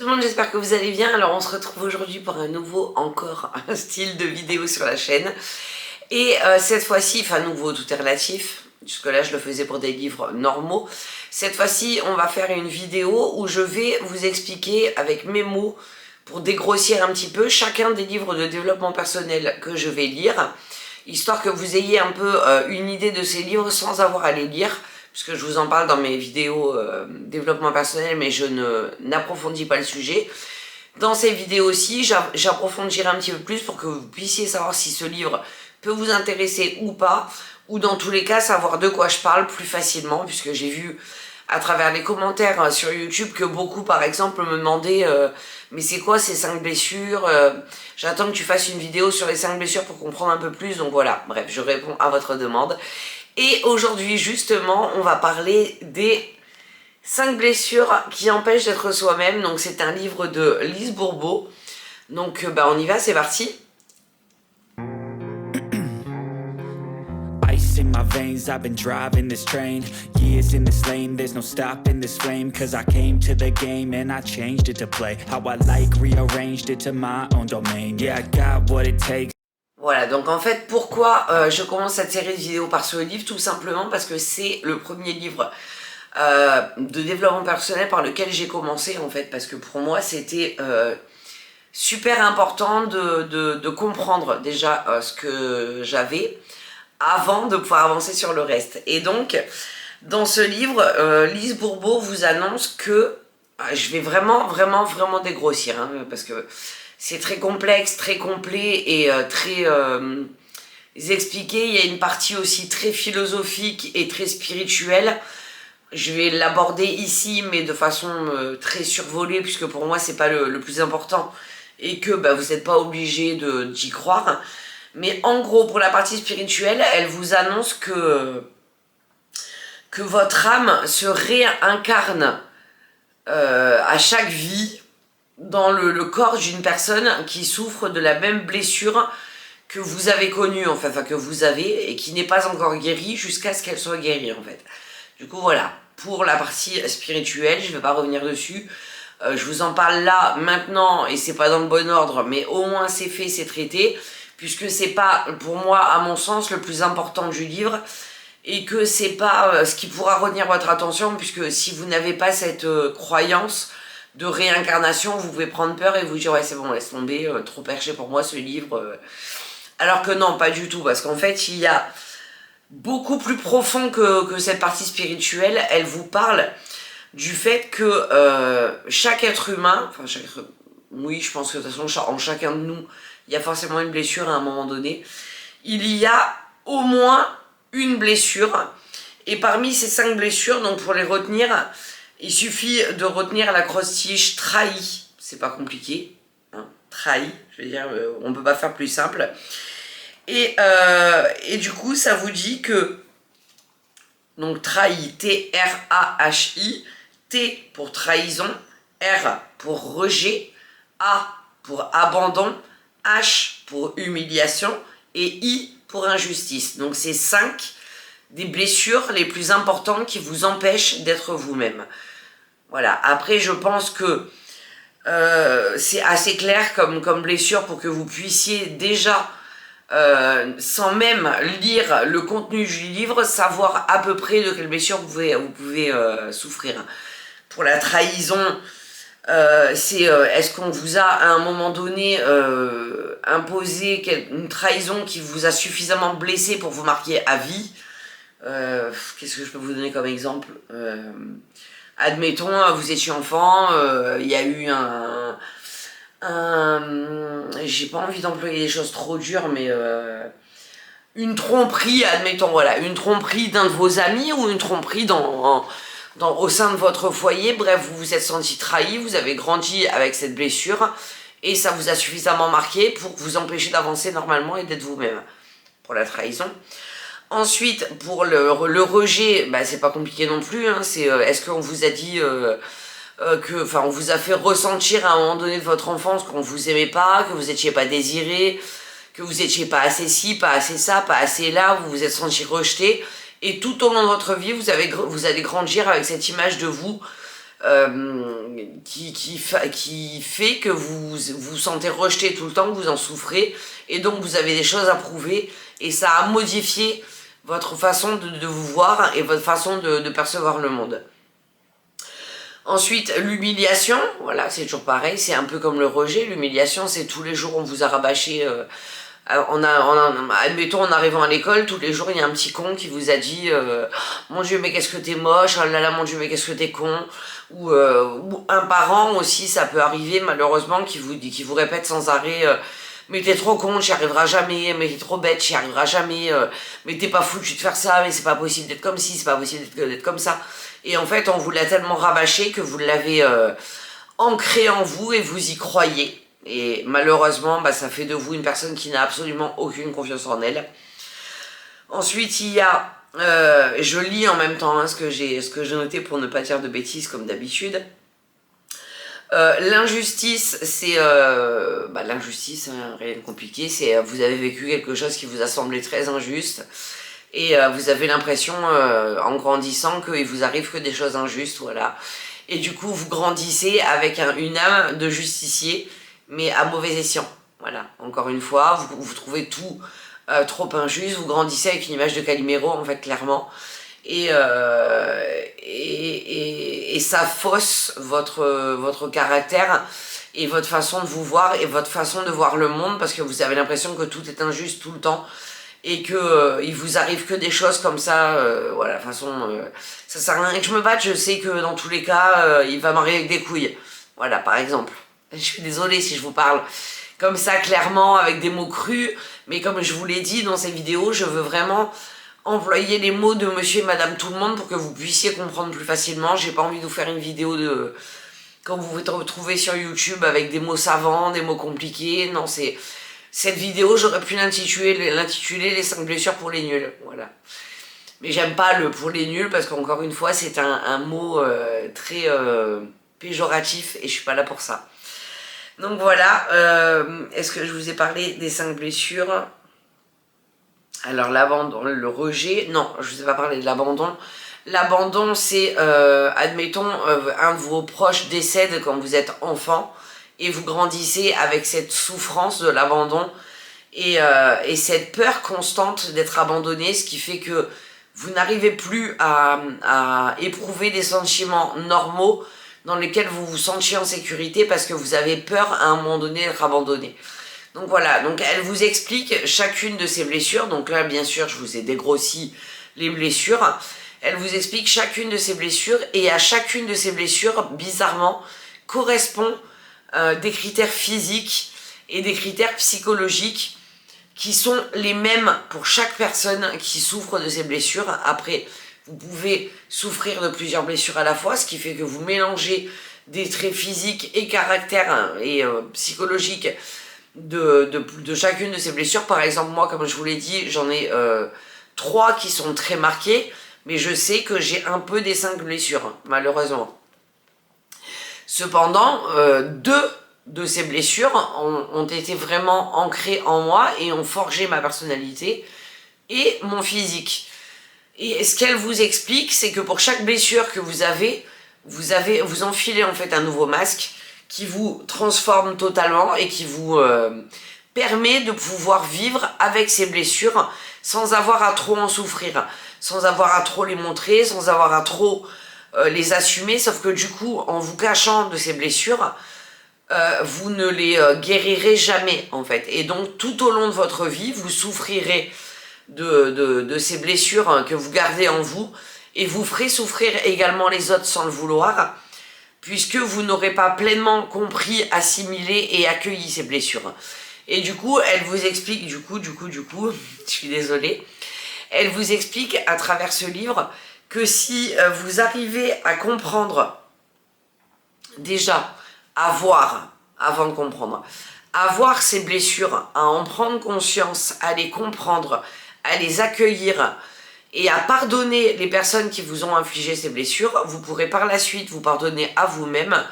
Tout le monde, j'espère que vous allez bien. Alors on se retrouve aujourd'hui pour un nouveau, encore un style de vidéo sur la chaîne. Et cette fois-ci, enfin nouveau, tout est relatif. Jusque là je le faisais pour des livres normaux. Cette fois-ci on va faire une vidéo où je vais vous expliquer avec mes mots, pour dégrossir un petit peu, chacun des livres de développement personnel que je vais lire, histoire que vous ayez un peu une idée de ces livres sans avoir à les lire, puisque je vous en parle dans mes vidéos développement personnel, mais je n'approfondis pas le sujet. Dans ces vidéos aussi, j'approfondirai un petit peu plus pour que vous puissiez savoir si ce livre peut vous intéresser ou pas, ou dans tous les cas savoir de quoi je parle plus facilement, puisque j'ai vu à travers les commentaires sur YouTube que beaucoup par exemple me demandaient mais c'est quoi ces 5 blessures, j'attends que tu fasses une vidéo sur les 5 blessures pour comprendre un peu plus, donc voilà, bref, je réponds à votre demande. Et aujourd'hui justement on va parler des 5 blessures qui empêchent d'être soi-même. Donc c'est un livre de Lise Bourbeau, donc on y va, c'est parti. Ice in my veins, I've been driving this train. Years in this lane, there's no stopping this flame. Cause I came to the game and I changed it to play how I like, rearranged it to my own domain. Yeah, I got what it takes. Voilà, donc en fait, pourquoi je commence cette série de vidéos par ce livre? Tout simplement parce que c'est le premier livre de développement personnel par lequel j'ai commencé en fait. Parce que pour moi, c'était super important de comprendre déjà ce que j'avais avant de pouvoir avancer sur le reste. Et donc, dans ce livre, Lise Bourbeau vous annonce que je vais vraiment dégrossir, hein, parce que c'est très complexe, très complet et très expliqué. Il y a une partie aussi très philosophique et très spirituelle. Je vais l'aborder ici, mais de façon très survolée, puisque pour moi, c'est pas le plus important et que vous n'êtes pas obligé d'y croire. Mais en gros, pour la partie spirituelle, elle vous annonce que votre âme se réincarne à chaque vie dans le corps d'une personne qui souffre de la même blessure que vous avez connue, en fait, enfin que vous avez, et qui n'est pas encore guérie jusqu'à ce qu'elle soit guérie, en fait. Du coup, voilà, pour la partie spirituelle, je ne vais pas revenir dessus. Je vous en parle là, maintenant, et c'est pas dans le bon ordre, mais au moins c'est fait, c'est traité, puisque c'est pas, pour moi, à mon sens, le plus important du livre, et que c'est pas ce qui pourra retenir votre attention, puisque si vous n'avez pas cette croyance de réincarnation, vous pouvez prendre peur et vous dire ouais c'est bon, laisse tomber, trop perché pour moi ce livre. Alors que non, pas du tout, parce qu'en fait il y a beaucoup plus profond que cette partie spirituelle. Elle vous parle du fait que chaque être humain, oui, je pense que de toute façon en chacun de nous il y a forcément une blessure à un moment donné. Il y a au moins une blessure, et parmi ces 5 blessures, donc pour les retenir, il suffit de retenir l'acrostiche trahi, c'est pas compliqué, hein, trahi, je veux dire, on peut pas faire plus simple. Et du coup, ça vous dit que, donc trahi, T-R-A-H-I, T pour trahison, R pour rejet, A pour abandon, H pour humiliation et I pour injustice. Donc c'est 5 des blessures les plus importantes qui vous empêchent d'être vous-même. Voilà, après je pense que c'est assez clair comme blessure pour que vous puissiez déjà, sans même lire le contenu du livre, savoir à peu près de quelle blessure vous pouvez souffrir. Pour la trahison, c'est est-ce qu'on vous a à un moment donné imposé une trahison qui vous a suffisamment blessé pour vous marquer à vie. Qu'est-ce que je peux vous donner comme exemple? Admettons, vous étiez enfant, il y a eu j'ai pas envie d'employer des choses trop dures, mais une tromperie, admettons, voilà, une tromperie d'un de vos amis ou une tromperie au sein de votre foyer. Bref, vous vous êtes senti trahi, vous avez grandi avec cette blessure et ça vous a suffisamment marqué pour vous empêcher d'avancer normalement et d'être vous-même. Pour la trahison. Ensuite, pour le rejet, c'est pas compliqué non plus, hein, c'est est-ce qu'on vous a dit on vous a fait ressentir à un moment donné de votre enfance qu'on vous aimait pas, que vous étiez pas désiré, que vous étiez pas assez ci, pas assez ça, pas assez là, vous vous êtes senti rejeté, et tout au long de votre vie, vous allez grandir avec cette image de vous qui fait que vous vous sentez rejeté tout le temps, que vous en souffrez, et donc vous avez des choses à prouver, et ça a modifié votre façon de vous voir et votre façon de percevoir le monde. Ensuite, l'humiliation, voilà, c'est toujours pareil, c'est un peu comme le rejet. L'humiliation, c'est tous les jours on vous a rabâché, admettons en arrivant à l'école, tous les jours il y a un petit con qui vous a dit mon Dieu mais qu'est-ce que t'es moche, oh là là mon Dieu mais qu'est-ce que t'es con, ou un parent aussi, ça peut arriver malheureusement, qui vous répète sans arrêt mais t'es trop con, t'y arriveras jamais, mais t'es trop bête, t'y arriveras jamais, mais t'es pas foutu de faire ça, mais c'est pas possible d'être comme ci, c'est pas possible d'être comme ça. Et en fait, on vous l'a tellement rabâché que vous l'avez ancré en vous et vous y croyez. Et malheureusement, ça fait de vous une personne qui n'a absolument aucune confiance en elle. Ensuite, il y a, je lis en même temps ce que j'ai noté pour ne pas dire de bêtises comme d'habitude. L'injustice, c'est l'injustice, rien de compliqué, c'est vous avez vécu quelque chose qui vous a semblé très injuste et vous avez l'impression en grandissant qu'il vous arrive que des choses injustes, voilà. Et du coup, vous grandissez avec une âme de justicier, mais à mauvais escient, voilà. Encore une fois, vous trouvez tout trop injuste, vous grandissez avec une image de Calimero, en fait, clairement. Et ça fausse votre caractère et votre façon de vous voir et votre façon de voir le monde, parce que vous avez l'impression que tout est injuste tout le temps et que il vous arrive que des choses comme ça, voilà, de toute façon ça sert à rien que je me batte, je sais que dans tous les cas il va m'arriver avec des couilles, voilà, par exemple. Je suis désolée si je vous parle comme ça clairement avec des mots crus, mais comme je vous l'ai dit dans ces vidéos, je veux vraiment employer les mots de monsieur et madame tout le monde pour que vous puissiez comprendre plus facilement. J'ai pas envie de vous faire une vidéo de quand vous vous retrouvez sur YouTube avec des mots savants, des mots compliqués. Non, c'est cette vidéo, j'aurais pu l'intituler les 5 blessures pour les nuls, voilà. Mais j'aime pas le pour les nuls parce qu'encore une fois c'est un mot très péjoratif et je suis pas là pour ça. Donc voilà, est-ce que je vous ai parlé des 5 blessures? Alors l'abandon, le rejet, non, je ne vous ai pas parlé de l'abandon. L'abandon, c'est, admettons, un de vos proches décède quand vous êtes enfant et vous grandissez avec cette souffrance de l'abandon et cette peur constante d'être abandonné, ce qui fait que vous n'arrivez plus à éprouver des sentiments normaux dans lesquels vous vous sentiez en sécurité parce que vous avez peur à un moment donné d'être abandonné. Donc voilà, donc elle vous explique chacune de ces blessures. Donc là, bien sûr, je vous ai dégrossi les blessures. Elle vous explique chacune de ces blessures et à chacune de ces blessures, bizarrement, correspond des critères physiques et des critères psychologiques qui sont les mêmes pour chaque personne qui souffre de ces blessures. Après, vous pouvez souffrir de plusieurs blessures à la fois, ce qui fait que vous mélangez des traits physiques et caractères et psychologiques de chacune de ces blessures. Par exemple, moi, comme je vous l'ai dit, j'en ai 3 qui sont très marquées, mais je sais que j'ai un peu des 5 blessures, malheureusement. Cependant, 2 de ces blessures ont été vraiment ancrées en moi et ont forgé ma personnalité et mon physique. Et ce qu'elle vous explique, c'est que pour chaque blessure que vous enfilez en fait un nouveau masque qui vous transforme totalement et qui vous permet de pouvoir vivre avec ces blessures sans avoir à trop en souffrir, sans avoir à trop les montrer, sans avoir à trop les assumer, sauf que du coup, en vous cachant de ces blessures, vous ne les guérirez jamais en fait. Et donc tout au long de votre vie, vous souffrirez de ces blessures que vous gardez en vous et vous ferez souffrir également les autres sans le vouloir, puisque vous n'aurez pas pleinement compris, assimilé et accueilli ces blessures. Et du coup, elle vous explique, du coup, je suis désolée, elle vous explique à travers ce livre que si vous arrivez à comprendre, déjà, à voir, avant de comprendre, à voir ces blessures, à en prendre conscience, à les comprendre, à les accueillir et à pardonner les personnes qui vous ont infligé ces blessures, vous pourrez par la suite vous pardonner à vous-même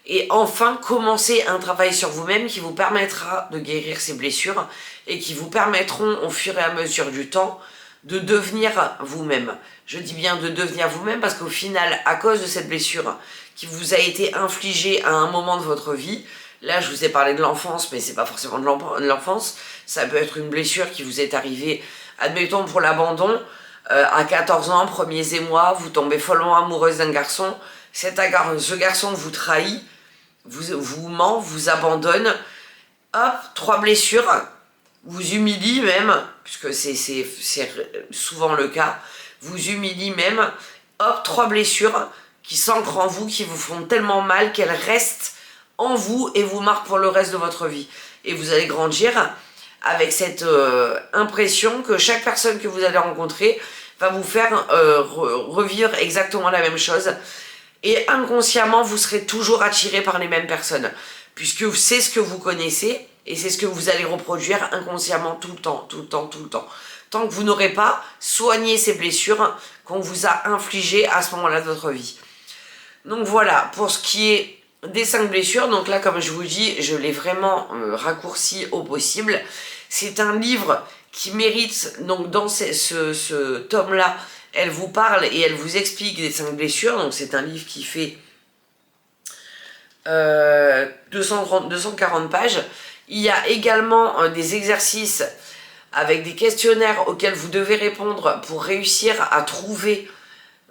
et enfin commencer un travail sur vous-même qui vous permettra de guérir ces blessures et qui vous permettront au fur et à mesure du temps de devenir vous-même. Je dis bien de devenir vous-même parce qu'au final, à cause de cette blessure qui vous a été infligée à un moment de votre vie, là je vous ai parlé de l'enfance, mais c'est pas forcément de l'enfance, ça peut être une blessure qui vous est arrivée, admettons pour l'abandon, à 14 ans, premiers émois, vous tombez follement amoureuse d'un garçon, ce garçon vous trahit, vous ment, vous abandonne, hop, 3 blessures, vous humilie même, puisque c'est souvent le cas, vous humilie même, hop, 3 blessures qui s'ancrent en vous, qui vous font tellement mal qu'elles restent en vous et vous marquent pour le reste de votre vie. Et vous allez grandir avec cette impression que chaque personne que vous allez rencontrer va vous faire revivre exactement la même chose. Et inconsciemment, vous serez toujours attiré par les mêmes personnes, puisque c'est ce que vous connaissez et c'est ce que vous allez reproduire inconsciemment tout le temps, tout le temps, tout le temps. Tant que vous n'aurez pas soigné ces blessures qu'on vous a infligées à ce moment-là de votre vie. Donc voilà, pour ce qui est des 5 blessures, donc là comme je vous dis, je l'ai vraiment raccourci au possible. C'est un livre qui mérite, donc dans ce tome-là, elle vous parle et elle vous explique des 5 blessures, donc c'est un livre qui fait 240 pages. Il y a également des exercices avec des questionnaires auxquels vous devez répondre pour réussir à trouver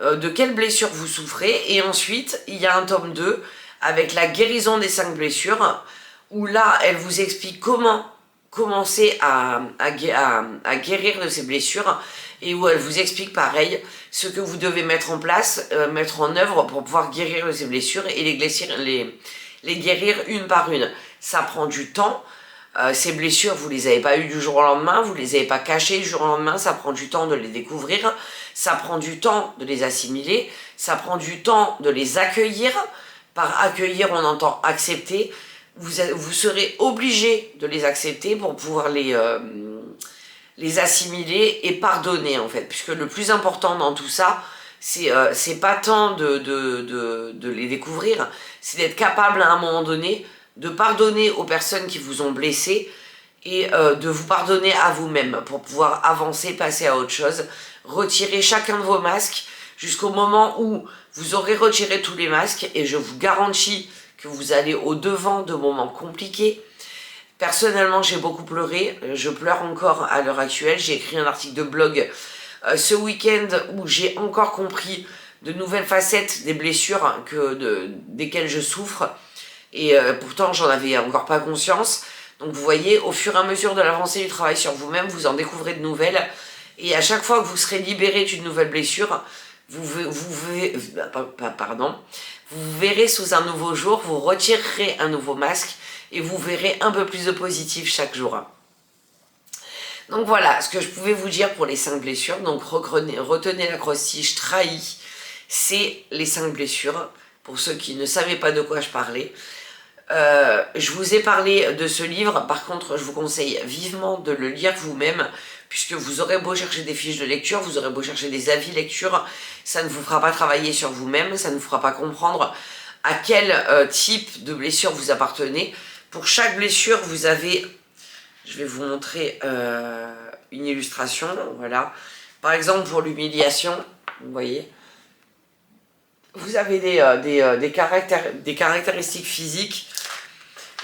de quelle blessure vous souffrez. Et ensuite, il y a un tome 2 avec la guérison des 5 blessures, où là, elle vous explique comment commencer à guérir de ces blessures, et où elle vous explique pareil ce que vous devez mettre en place, mettre en œuvre pour pouvoir guérir de ces blessures et les guérir une par une. Ça prend du temps. Ces blessures, vous les avez pas eues du jour au lendemain, vous les avez pas cachées du jour au lendemain, ça prend du temps de les découvrir, ça prend du temps de les assimiler, ça prend du temps de les accueillir. Par accueillir, on entend accepter. Vous serez obligé de les accepter pour pouvoir les assimiler et pardonner en fait, puisque le plus important dans tout ça, c'est pas tant de les découvrir, c'est d'être capable à un moment donné de pardonner aux personnes qui vous ont blessé et de vous pardonner à vous-même pour pouvoir avancer, passer à autre chose, retirer chacun de vos masques jusqu'au moment où vous aurez retiré tous les masques, et je vous garantis que vous allez au-devant de moments compliqués. Personnellement, j'ai beaucoup pleuré, je pleure encore à l'heure actuelle. J'ai écrit un article de blog ce week-end où j'ai encore compris de nouvelles facettes des blessures desquelles je souffre, et pourtant j'en avais encore pas conscience. Donc vous voyez, au fur et à mesure de l'avancée du travail sur vous-même, vous en découvrez de nouvelles, et à chaque fois que vous serez libéré d'une nouvelle blessure, vous verrez sous un nouveau jour, vous retirerez un nouveau masque et vous verrez un peu plus de positif chaque jour. Donc voilà ce que je pouvais vous dire pour les 5 blessures. Donc retenez l'acrostiche trahi, c'est les 5 blessures, pour ceux qui ne savaient pas de quoi je parlais. Je vous ai parlé de ce livre, par contre je vous conseille vivement de le lire vous-même, puisque vous aurez beau chercher des fiches de lecture, vous aurez beau chercher des avis lecture, ça ne vous fera pas travailler sur vous-même, ça ne vous fera pas comprendre à quel type de blessure vous appartenez. Pour chaque blessure, vous avez, je vais vous montrer une illustration, voilà. Par exemple, pour l'humiliation, vous voyez, vous avez des caractéristiques physiques.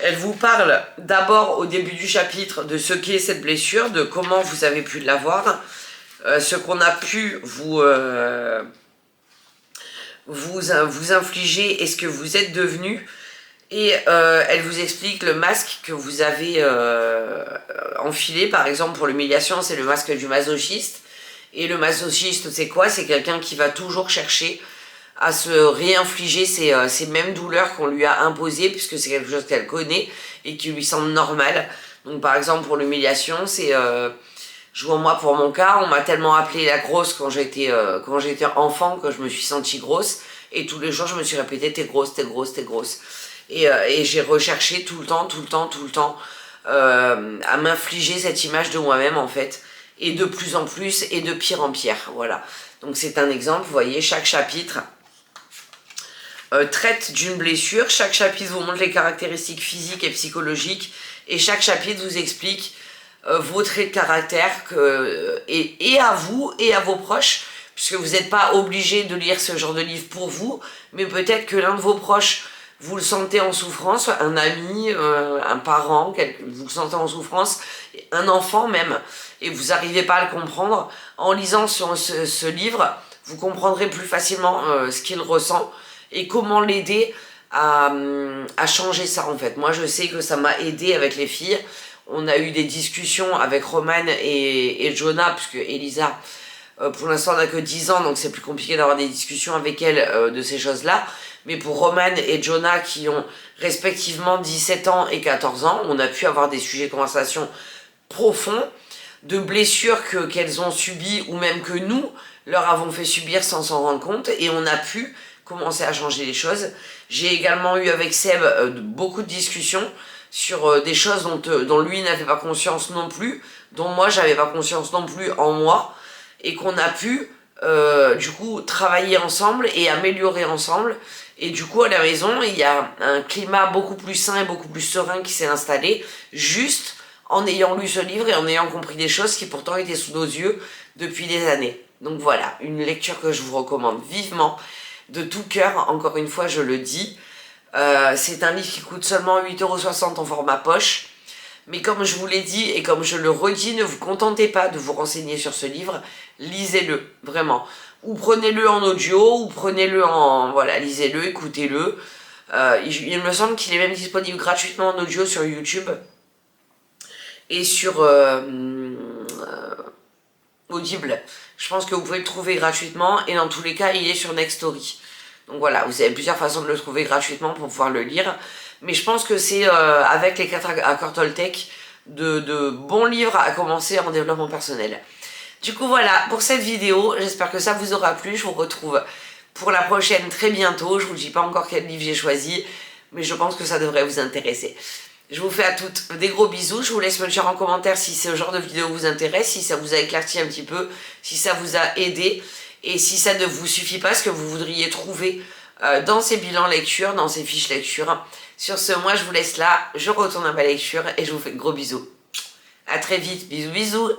Elle vous parle d'abord au début du chapitre de ce qu'est cette blessure, de comment vous avez pu l'avoir, ce qu'on a pu vous infliger et ce que vous êtes devenu. Et elle vous explique le masque que vous avez enfilé. Par exemple, pour l'humiliation, c'est le masque du masochiste. Et le masochiste, c'est quoi? C'est quelqu'un qui va toujours chercher à se réinfliger ces mêmes douleurs qu'on lui a imposées, puisque c'est quelque chose qu'elle connaît et qui lui semble normal. Donc par exemple pour l'humiliation, c'est moi pour mon cas, on m'a tellement appelé la grosse quand j'étais enfant que je me suis sentie grosse, et tous les jours je me suis répété t'es grosse, t'es grosse, t'es grosse, et j'ai recherché tout le temps à m'infliger cette image de moi-même en fait, et de plus en plus et de pire en pire. Voilà, donc c'est un exemple. Vous voyez, chaque chapitre traite d'une blessure, chaque chapitre vous montre les caractéristiques physiques et psychologiques, et chaque chapitre vous explique vos traits de caractère et à vous et à vos proches, puisque vous n'êtes pas obligé de lire ce genre de livre pour vous, mais peut-être que l'un de vos proches, vous le sentez en souffrance, un ami, un parent, vous le sentez en souffrance, un enfant même, et vous n'arrivez pas à le comprendre. En lisant ce livre, vous comprendrez plus facilement ce qu'il ressent et comment l'aider à changer ça en fait. Moi je sais que ça m'a aidé avec les filles. On a eu des discussions avec Romane et Jonah, puisque Elisa, pour l'instant, n'a que 10 ans, donc c'est plus compliqué d'avoir des discussions avec elle de ces choses-là. Mais pour Romane et Jonah, qui ont respectivement 17 ans et 14 ans, on a pu avoir des sujets de conversation profonds, de blessures qu'elles ont subies, ou même que nous leur avons fait subir sans s'en rendre compte, et on a pu commencer à changer les choses. J'ai également eu avec Seb beaucoup de discussions sur des choses dont lui n'avait pas conscience non plus, dont moi j'avais pas conscience non plus en moi, et qu'on a pu du coup travailler ensemble et améliorer ensemble. Et du coup à la maison il y a un climat beaucoup plus sain et beaucoup plus serein qui s'est installé, juste en ayant lu ce livre et en ayant compris des choses qui pourtant étaient sous nos yeux depuis des années. Donc voilà, une lecture que je vous recommande vivement, de tout cœur, encore une fois je le dis. C'est un livre qui coûte seulement 8,60 € en format poche. Mais comme je vous l'ai dit et comme je le redis, ne vous contentez pas de vous renseigner sur ce livre, lisez-le, vraiment. Ou prenez-le en audio, ou prenez-le en... Voilà, lisez-le, écoutez-le. Il me semble qu'il est même disponible gratuitement en audio sur YouTube. Et sur Audible. Je pense que vous pouvez le trouver gratuitement, et dans tous les cas, il est sur Nextory. Donc voilà, vous avez plusieurs façons de le trouver gratuitement pour pouvoir le lire. Mais je pense que c'est avec les 4 accords Toltec de bons livres à commencer en développement personnel. Du coup voilà, pour cette vidéo, j'espère que ça vous aura plu. Je vous retrouve pour la prochaine très bientôt. Je vous dis pas encore quel livre j'ai choisi, mais je pense que ça devrait vous intéresser. Je vous fais à toutes des gros bisous. Je vous laisse me le dire en commentaire si ce genre de vidéo vous intéresse, si ça vous a éclairci un petit peu, si ça vous a aidé. Et si ça ne vous suffit pas, ce que vous voudriez trouver dans ces bilans lecture, dans ces fiches lecture. Sur ce, moi je vous laisse là, je retourne à ma lecture et je vous fais de gros bisous. À très vite, bisous bisous.